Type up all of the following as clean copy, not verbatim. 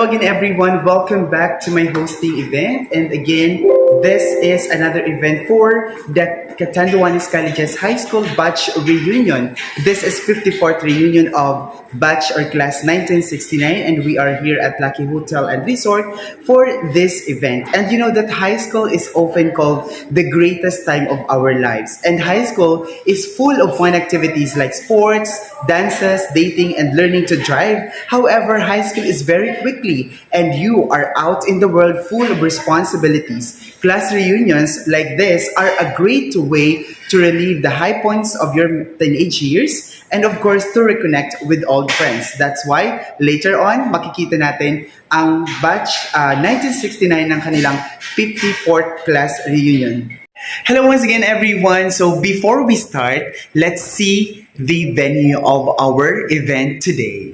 Hello again, everyone. Welcome back to my hosting event. And again, this is another event for the Catanduanes Colleges High School Batch Reunion. This is 54th reunion of Batch or Class 1969, and we are here at Lucky Hotel and Resort for this event. And you know that high school is often called the greatest time of our lives. And high school is full of fun activities like sports, dances, dating, and learning to drive. However, high school is very quickly, and you are out in the world full of responsibilities. Class reunions like this are a great way to relieve the high points of your teenage years and of course to reconnect with old friends. That's why later on makikita natin ang batch 1969 ng kanilang 54th class reunion. Hello once again everyone. So before we start, let's see the venue of our event today.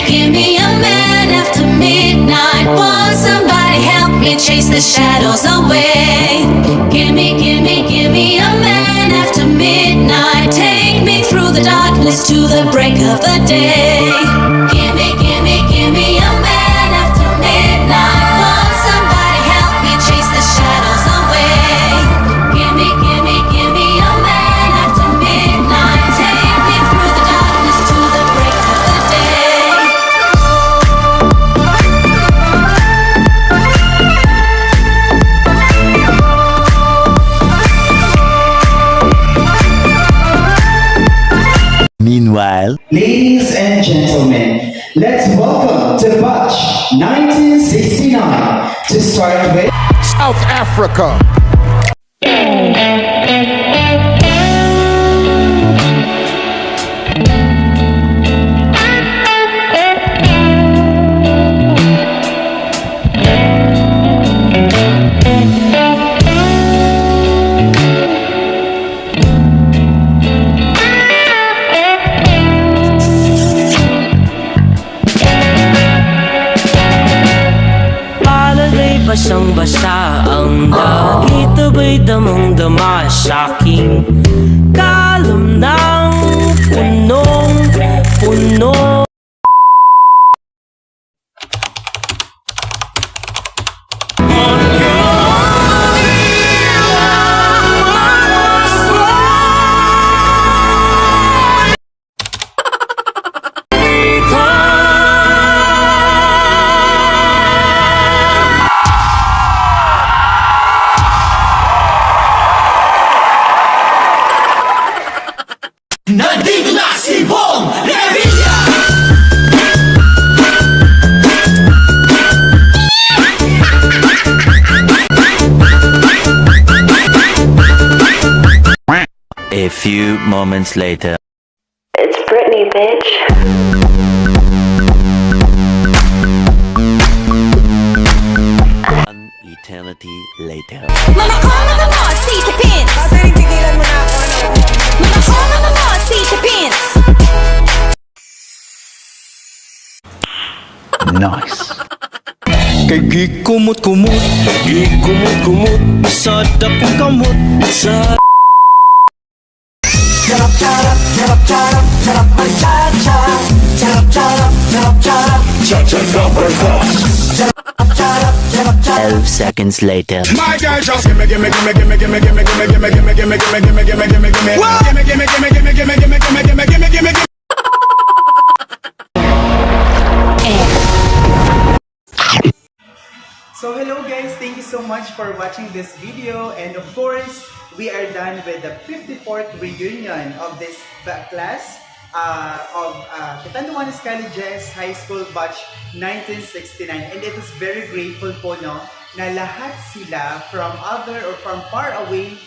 Give me a man after midnight. Won't somebody help me chase the shadows away? Give me a man after midnight. Take me through the darkness to the break of the day. Give me a man after midnight. Won't somebody help me chase the shadows away? Give me a man after midnight. Take me through the darkness to the break of the day. Meanwhile, Ladies and gentlemen, let's welcome to Batch 1969 to start with South Africa. Palagay basang-basa ang langit, aba'y damang-dama sa'king kalam ng punong-puno. Nandito na si Bong Revilla! a few moments later. It's Britney, bitch. An eternity later. Mga mo, City Pins! Mga mo, City Pins! Nice. Kay gikumot-kumot sa dapong kamot sa Twelve seconds later. My girl just gimme. So hello guys, thank you so much for watching this video, and of course we are done with the 54th reunion of this class of Catanduanes Colleges High School Batch 1969, and it is very grateful po no na lahat sila from other or from far away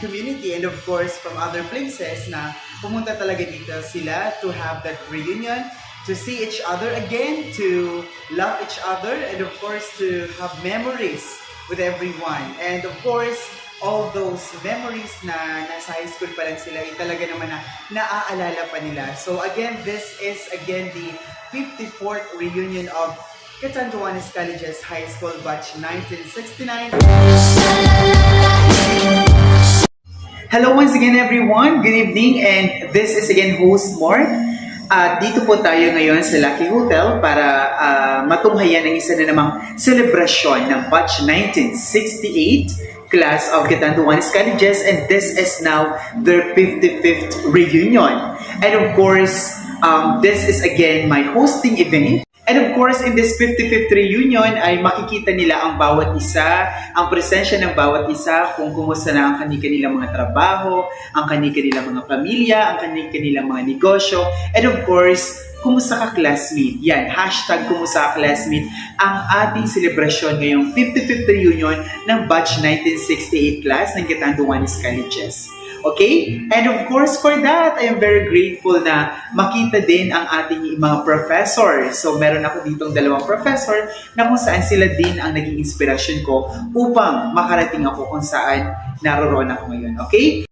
community and of course from other places na pumunta talaga dito sila to have that reunion, to see each other again, to love each other, and of course to have memories with everyone. And of course, all those memories na nasa high school pa lang sila, talaga naman na naaalala pa nila. So again, this is again the 54th reunion of Catanduanes Colleges High School Batch 1969. Hello once again everyone, good evening, and this is again host Mark. At dito po tayo ngayon sa Lucky Hotel para matunghayan ang isa na namang selebrasyon ng Batch 1968 class of Catanduanes Colleges, and this is now their 55th reunion. And of course, this is again my hosting event. And of course, in this 55th reunion ay makikita nila ang bawat isa, ang presensya ng bawat isa, kung kumusta na ang kanilang mga trabaho, ang kanilang mga pamilya, ang kanilang mga negosyo, and of course, kumusta ka classmate? Yan, hashtag kumusta ka classmate, ang ating selebrasyon ngayong 55th reunion ng Batch 1968 class ng Catanduanes Colleges. Okay? And of course, for that, I am very grateful na makita din ang ating mga professor. So, meron ako ditong dalawang professor na kung saan sila din ang naging inspirasyon ko upang makarating ako kung saan naroroon ako ngayon. Okay?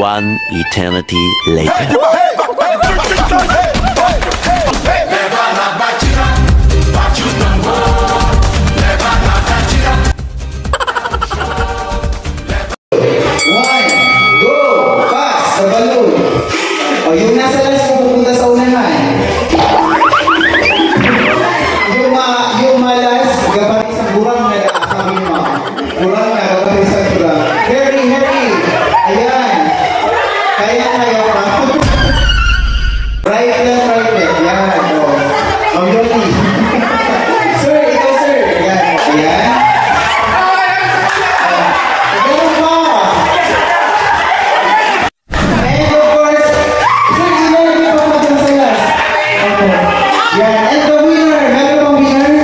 One eternity later. One, go! Pass! Sa balloon. O, yung nasa last mo pupunta sa unahan. Yung malas, gabay sa burang na sabi mo. Burang na, gabay sa burang. Harry! Ayan! Kaya kayo pa. Right left. Yan. O, Yoli. Sir, ikaw sir. Ayan. Ikaw pa. And of course, sir, ilan yung pamagang sa last? Yan. And the winner. Meron bang winner?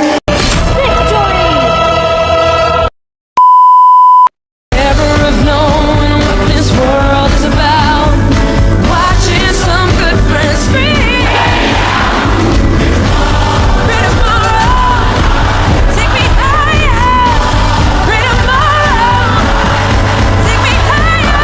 Never have known what this world is about. Watching some good friends scream. Pray tomorrow, take me higher. Pray tomorrow, take me higher.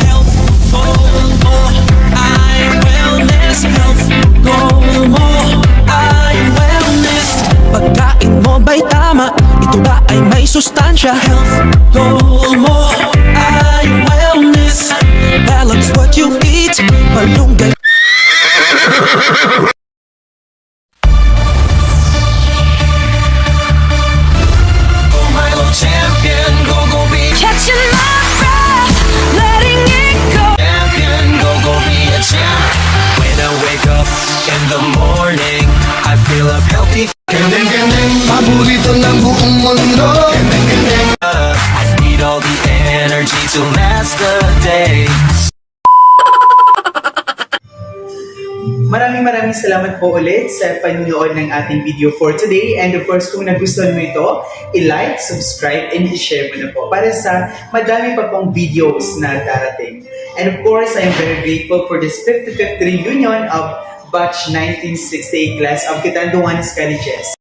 Health goal mo, I'm wellness. Health goal mo, I'm wellness. Pagkain mo ba'y tama? Ito ba ay may sustansya? Health goal mo, I'm wellness. Balance what you eat, malunggay. Oh, Milo champion, go be Catching my breath, letting it go. champion, go be a champ. When I wake up in the morning, I feel up healthy. Paborito ng buong mundo. I need all the energy to last the day. Maraming salamat po ulit sa panunood ng ating video for today. And of course, kung nagustuhan mo ito, i-like, subscribe, and i-share mo na po para sa madami pa pong videos na darating. And of course, I am very grateful for this 55th reunion of Batch 1968 class of Catanduanes Colleges.